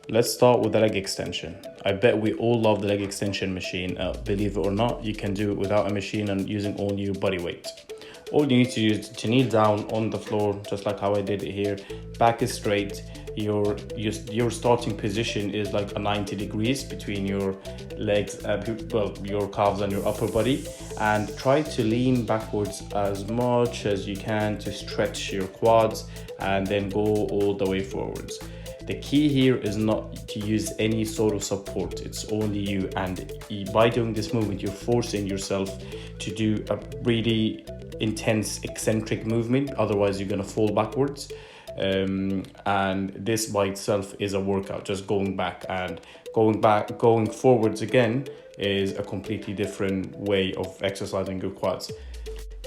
let's start with the leg extension. I bet we all love the leg extension machine. Believe it or not, you can do it without a machine and using only your body weight. All you need to do is to kneel down on the floor, just like how I did it here. Back is straight. Your starting position is like a 90 degrees between your legs, your calves and your upper body, and try to lean backwards as much as you can to stretch your quads and then go all the way forwards. The key here is not to use any sort of support. It's only you, and by doing this movement, you're forcing yourself to do a really intense eccentric movement. Otherwise, you're going to fall backwards. And this by itself is a workout. Just going forwards again is a completely different way of exercising your quads.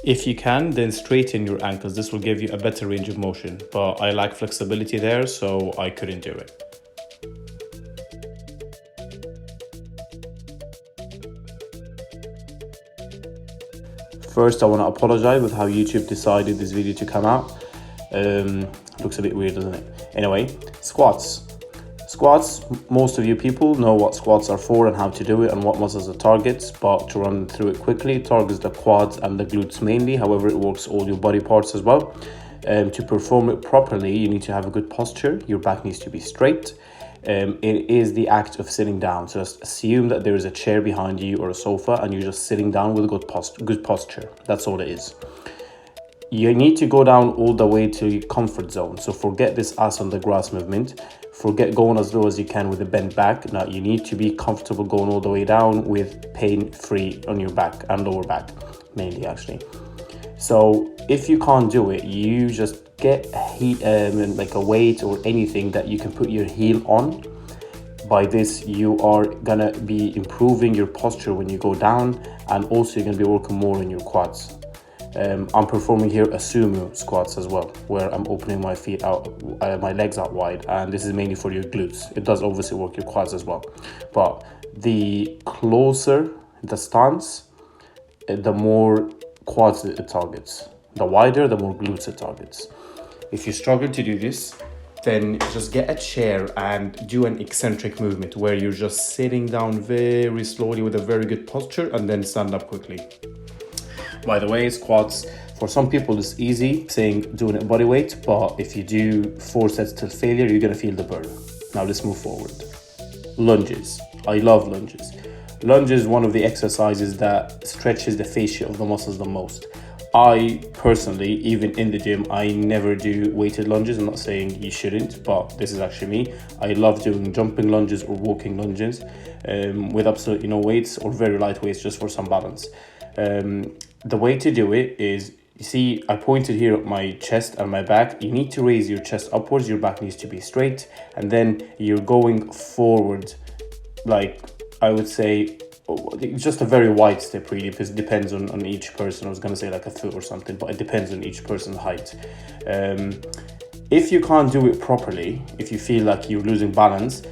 If you can, then straighten your ankles. This will give you a better range of motion, but I lack flexibility there, so I couldn't do it. First, I want to apologize with how YouTube decided this video to come out. Looks a bit weird, doesn't it? Anyway, squats. Squats, most of you people know what squats are for and how to do it and what muscles it targets, but to run through it quickly, it targets the quads and the glutes mainly. However, it works all your body parts as well. To perform it properly, you need to have a good posture. Your back needs to be straight. It is the act of sitting down. So just assume that there is a chair behind you or a sofa and you're just sitting down with good posture. That's all it is. You need to go down all the way to your comfort zone. So forget this ass on the grass movement. Forget going as low as you can with a bent back. Now you need to be comfortable going all the way down with pain-free on your back and lower back, mainly actually. So if you can't do it, you just get like a weight or anything that you can put your heel on. By this, you are gonna be improving your posture when you go down, and also you're gonna be working more on your quads. I'm performing here a sumo squats as well, where I'm opening my feet out, my legs out wide, and this is mainly for your glutes. It does obviously work your quads as well, but the closer the stance, the more quads it targets. The wider, the more glutes it targets. If you struggle to do this, then just get a chair and do an eccentric movement where you're just sitting down very slowly with a very good posture and then stand up quickly. By the way, squats, for some people it's easy doing it body weight, but if you do 4 sets till failure, you're gonna feel the burn. Now let's move forward. Lunges. I love lunges. Lunges is one of the exercises that stretches the fascia of the muscles the most. I personally, even in the gym, I never do weighted lunges. I'm not saying you shouldn't, but this is actually me. I love doing jumping lunges or walking lunges with absolutely no weights or very light weights just for some balance. The way to do it is, you see, I pointed here at my chest and my back. You need to raise your chest upwards, your back needs to be straight, and then you're going forward, like I would say, just a very wide step really, because it depends on each person. I was going to say like a foot or something, but it depends on each person's height. If you can't do it properly, if you feel like you're losing balance,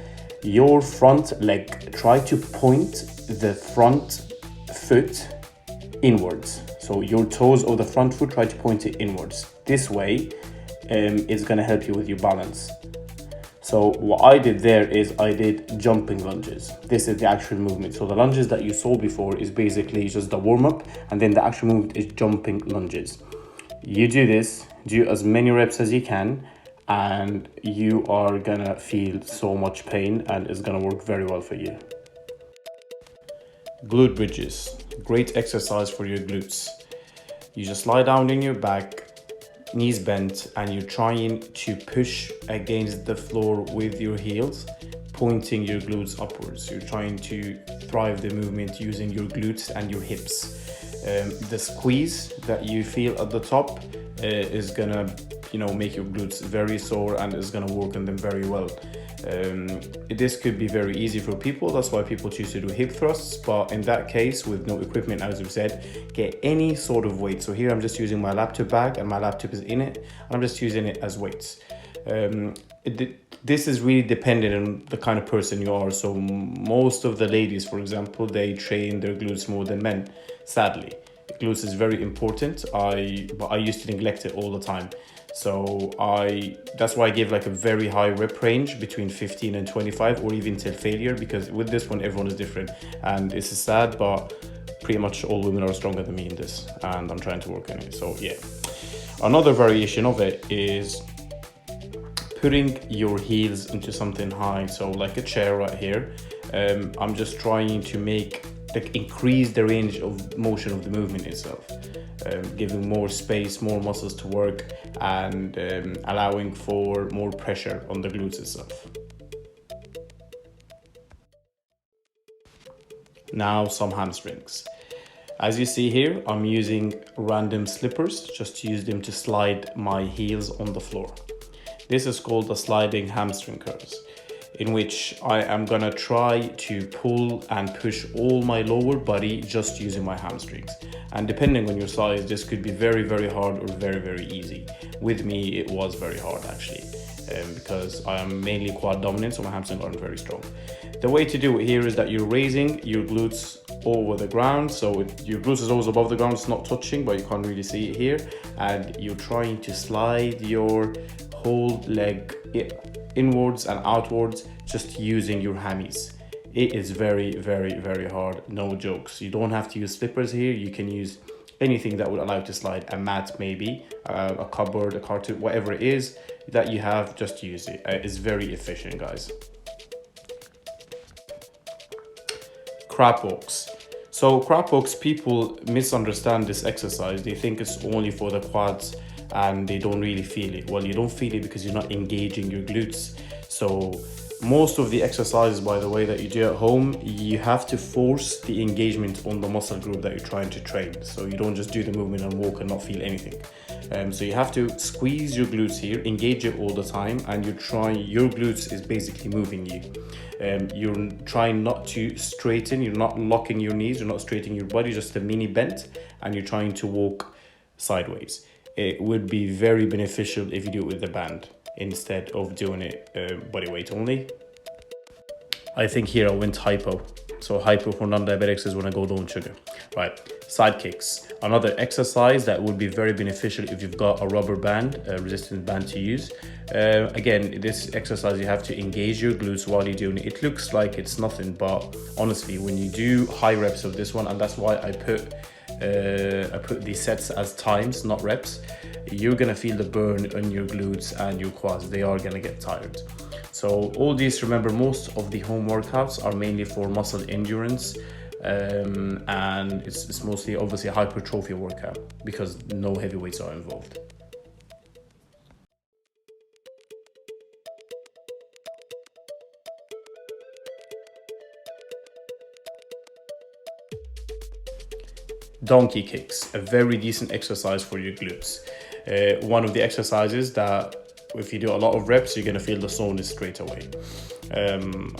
your front leg, try to point the front foot inwards. So your toes or the front foot, try to point it inwards. This way it's going to help you with your balance. So what I did there is I did jumping lunges. This is the actual movement. So the lunges that you saw before is basically just the warm-up, and then the actual movement is jumping lunges. You do this, do as many reps as you can, and you are gonna feel so much pain, and it's gonna work very well for you. Glute bridges, great exercise for your glutes. You just lie down on your back, knees bent, and you're trying to push against the floor with your heels, pointing your glutes upwards. You're trying to thrive the movement using your glutes and your hips. The squeeze that you feel at the top is gonna, make your glutes very sore, and is gonna work on them very well. This could be very easy for people. That's why people choose to do hip thrusts, but in that case, with no equipment, as we've said, get any sort of weight. So here I'm just using my laptop bag, and my laptop is in it, and I'm just using it as weights. This is really dependent on the kind of person you are. So most of the ladies, for example, they train their glutes more than men, sadly. Glutes is very important, but I used to neglect it all the time. So that's why I give like a very high rep range between 15 and 25, or even till failure, because with this one everyone is different, and it's sad, but pretty much all women are stronger than me in this, and I'm trying to work on it. So yeah, another variation of it is putting your heels into something high, so like a chair right here. I'm just trying to increase the range of motion of the movement itself, giving more space, more muscles to work, and allowing for more pressure on the glutes itself. Now some hamstrings. As you see here, I'm using random slippers, just to use them to slide my heels on the floor. This is called the sliding hamstring curls, in which I am gonna try to pull and push all my lower body just using my hamstrings. And depending on your size, this could be very, very hard or very, very easy. With me, it was very hard actually, because I am mainly quad dominant, so my hamstrings aren't very strong. The way to do it here is that you're raising your glutes over the ground, so your glutes is always above the ground, it's not touching, but you can't really see it here, and you're trying to slide your whole leg inwards and outwards just using your hammies. It is very, very, very hard, no jokes. You don't have to use slippers here, you can use anything that would allow you to slide, a mat maybe, a cupboard, a cartoon, whatever it is that you have, just use it. It's very efficient, guys. Crab walks. So crab walks, people misunderstand this exercise. They think it's only for the quads and they don't really feel it. Well, you don't feel it because you're not engaging your glutes. So most of the exercises, by the way, that you do at home, you have to force the engagement on the muscle group that you're trying to train. So you don't just do the movement and walk and not feel anything. So you have to squeeze your glutes here, engage it all the time, and your glutes is basically moving you. You're trying not to straighten, you're not locking your knees, you're not straightening your body, just a mini bent, and you're trying to walk sideways. It would be very beneficial if you do it with the band instead of doing it body weight only. I think here I went hypo. So hypo for non-diabetics is when I go low in sugar. Right, side kicks. Another exercise that would be very beneficial if you've got a rubber band, a resistance band to use. Again, this exercise, you have to engage your glutes while you're doing it. It looks like it's nothing, but honestly, when you do high reps of this one, and that's why I put these sets as times, not reps, you're gonna feel the burn on your glutes and your quads. They are gonna get tired. So all these, remember, most of the home workouts are mainly for muscle endurance, and it's mostly obviously a hypertrophy workout because no heavy weights are involved. Donkey kicks, a very decent exercise for your glutes. One of the exercises that if you do a lot of reps, you're gonna feel the soreness straight away.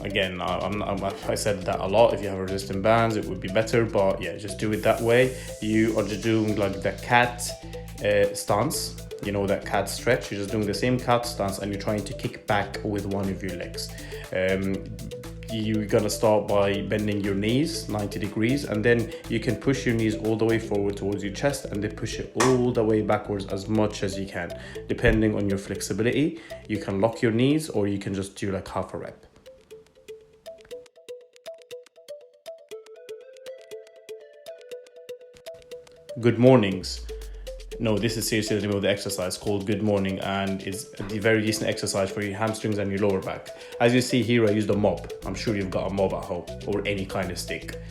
Again, I said that a lot. If you have resistant bands, it would be better, but yeah, just do it that way. You are just doing like the cat stance, you know, that cat stretch. You're just doing the same cat stance and you're trying to kick back with one of your legs. You're gonna start by bending your knees 90 degrees, and then you can push your knees all the way forward towards your chest and then push it all the way backwards as much as you can. Depending on your flexibility, you can lock your knees or you can just do like half a rep. Good mornings. No, this is seriously the name of the exercise, called Good Morning, and it's a very decent exercise for your hamstrings and your lower back. As you see here, I used a mop. I'm sure you've got a mop at home or any kind of stick.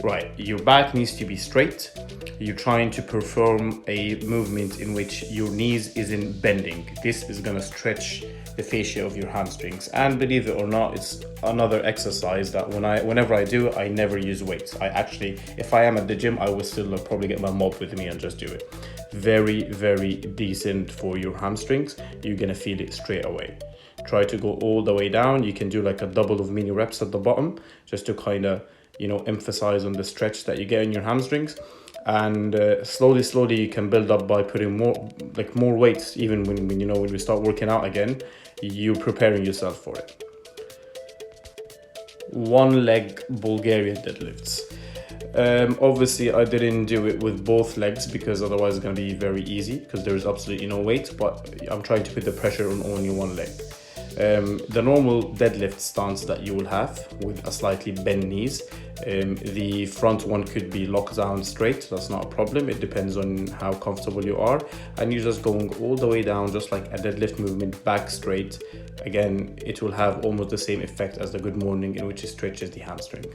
Right, your back needs to be straight. You're trying to perform a movement in which your knees isn't bending. This is gonna stretch the fascia of your hamstrings. And believe it or not, it's another exercise that whenever I do it, I never use weights. I actually, if I am at the gym, I will still probably get my mop with me and just do it. Very, very decent for your hamstrings. You're gonna feel it straight away. Try to go all the way down. You can do like a double of mini reps at the bottom, just to kind of, you know, emphasize on the stretch that you get in your hamstrings. And slowly you can build up by putting more weights. Even when we start working out again, you're preparing yourself for it. One leg Bulgarian deadlifts. Obviously I didn't do it with both legs because otherwise it's going to be very easy because there is absolutely no weight, but I'm trying to put the pressure on only one leg. The normal deadlift stance that you will have with a slightly bent knees, the front one could be locked down straight. That's not a problem. It depends on how comfortable you are, and you're just going all the way down just like a deadlift movement, back straight. Again, it will have almost the same effect as the good morning, in which it stretches the hamstring.